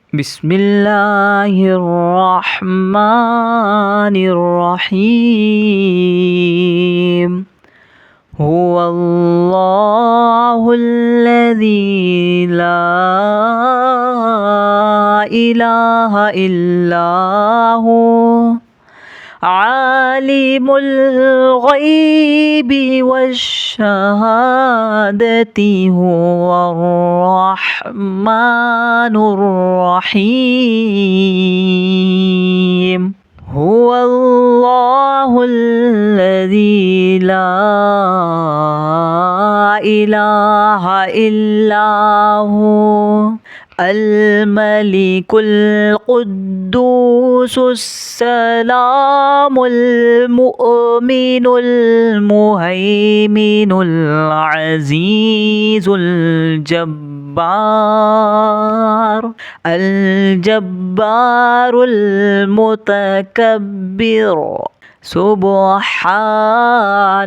بسم الله الرحمن الرحيم. هو الله الذي لا إله إلا هو عالم الغيب والشهادة هو الرحمن الرحيم. هو الله الذي لا إله إلا هو الملك القدوس السلام المؤمن المهيمن العزيز الجبار المتكبر. سبحان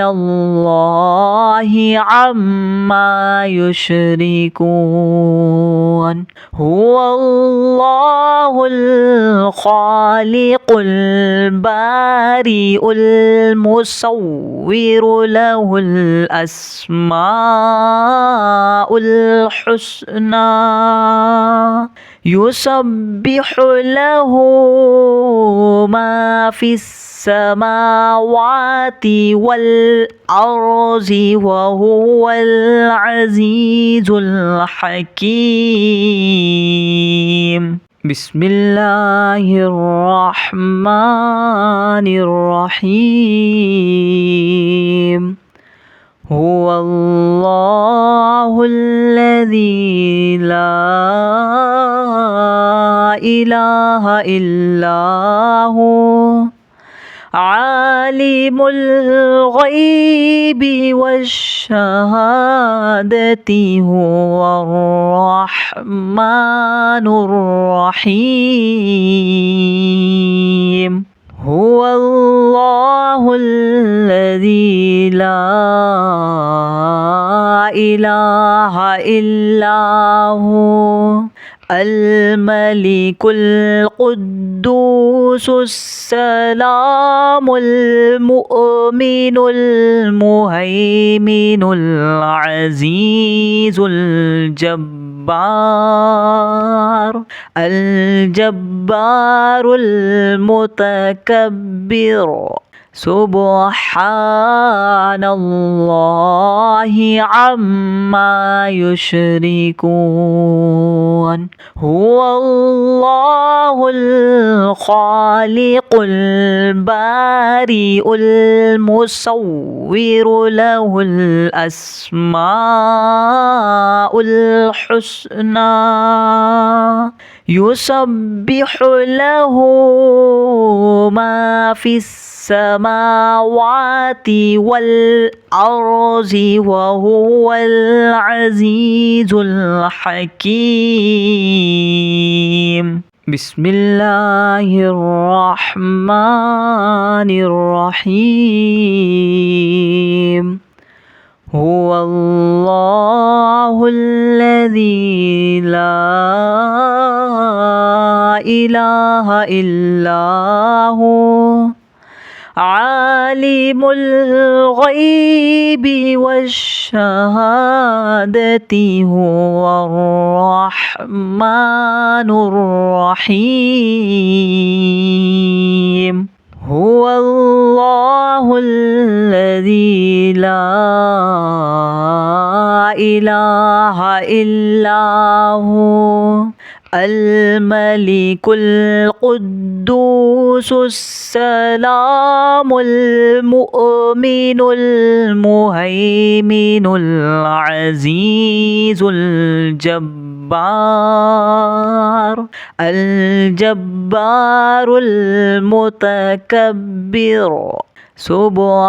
الله عما يشركون. هو الله الخالق البارئ المصور له الأسماء الحسنى يسبح له ما في السماوات والأرض وهو العزيز الحكيم. بسم الله الرحمن الرحيم. هو الله الذي لا إله إلا هو عالم الغيب والشهادة هو الرحمن الرحيم. هو الله الذي لا إله إلا هو الملك القدوس السلام المؤمن المهيمن العزيز الجبار المتكبر. سبحان الله عما يشركون. هو الله الخالق البارئ المصور له الأسماء الحسنى يسبح له ما في السماوات والأرض وهو العزيز الحكيم. بسم الله الرحمن الرحيم. هو الله الذي لا إله إلا هو عالم الغيب والشهادة هو الرحمن الرحيم. هو الله الذي لا إله إلا هو الملك القدوس السلام المؤمن المهيمن العزيز الجبار المتكبر. سبحان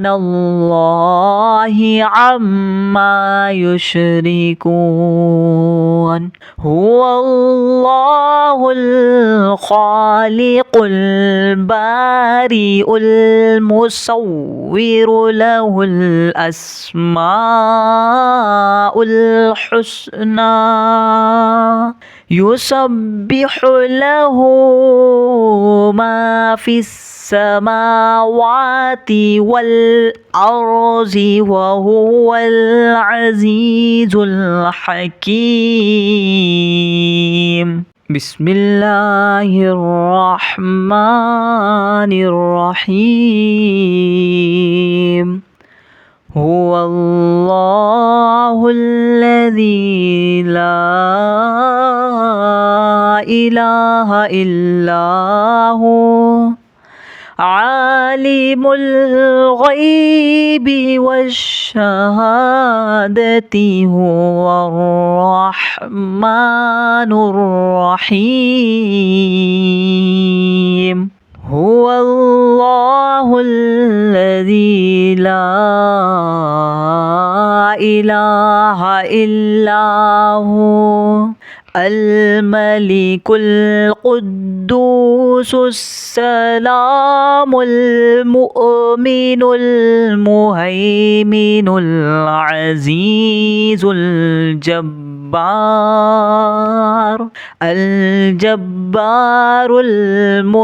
الله عما يشركون. هو الله الخالق البارئ المصور له الأسماء الحسنى يسبح له ما في السماوات والأرض وهو العزيز الحكيم. بسم الله الرحمن الرحيم. هو الله الذي لا إله إلا هو عالم الغيب والشهادة هو الرحمن الرحيم. هو الله الذي لا إله إلا هو الملك القدوس السلام المؤمن المهيمن العزيز الجبار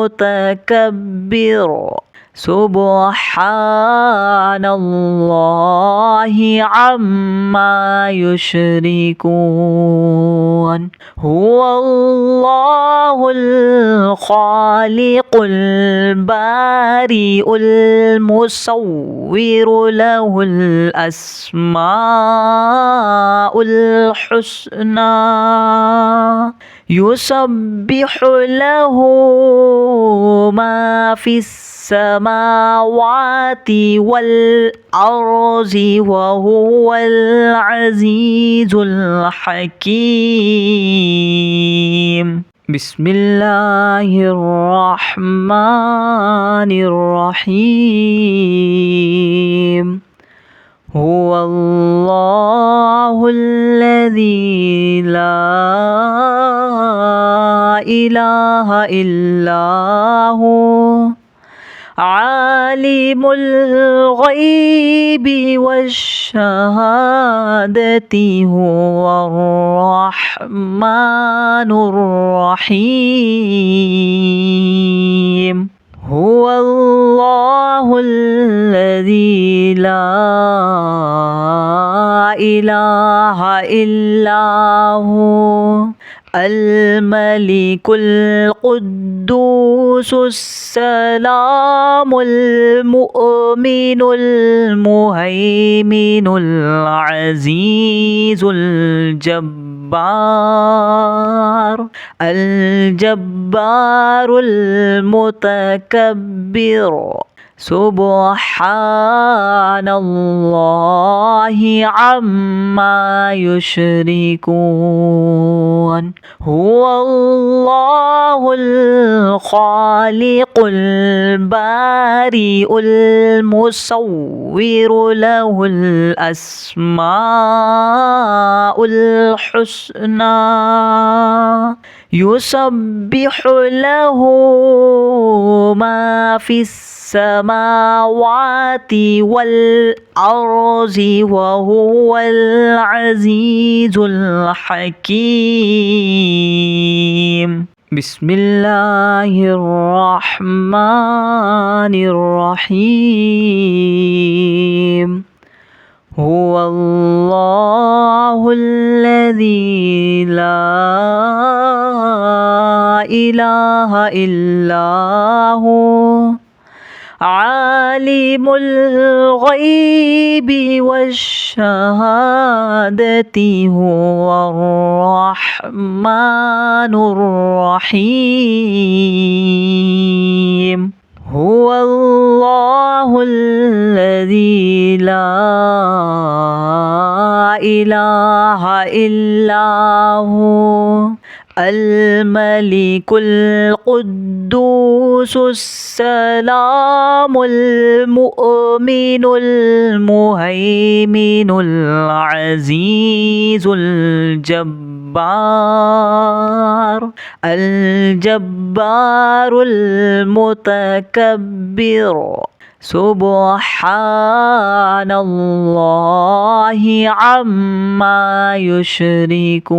المتكبر. سبحان الله عما يشركون. هو الله الخالق البارئ المصور له الأسماء الحسنى يسبح له ما في السماوات والأرض وهو العزيز الحكيم. بسم الله الرحمن الرحيم. هو الله الذي لا إله إلا هو عالم الغيب والشهادة هو الرحمن الرحيم. هو الله الذي لا إله إلا هو الملك القدوس السلام المؤمن المهيمن العزيز الجبار المتكبر. سبحان الله عما يشركون. هو الله الخالق البارئ المصور له الأسماء الحسنى يسبح له ما في السماوات والأرض وهو العزيز الحكيم. بسم الله الرحمن الرحيم. هو الله الذي لا إله إلا هو عالم الغيب والشهادة هو الرحمن الرحيم. هو الله الذي لا إله إلا هو الملك القدوس السلام المؤمن المهيمن العزيز الجبار المتكبر. سبحان الله عما يشركون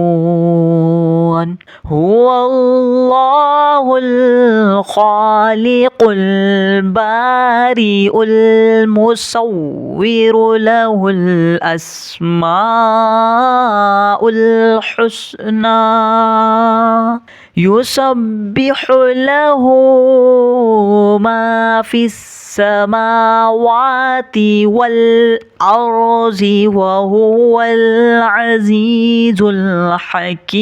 هو الله الخالق البارئ المصور له الأسماء الحسنى يسبح له ما في السماوات والأرض وهو العزيز الحكيم.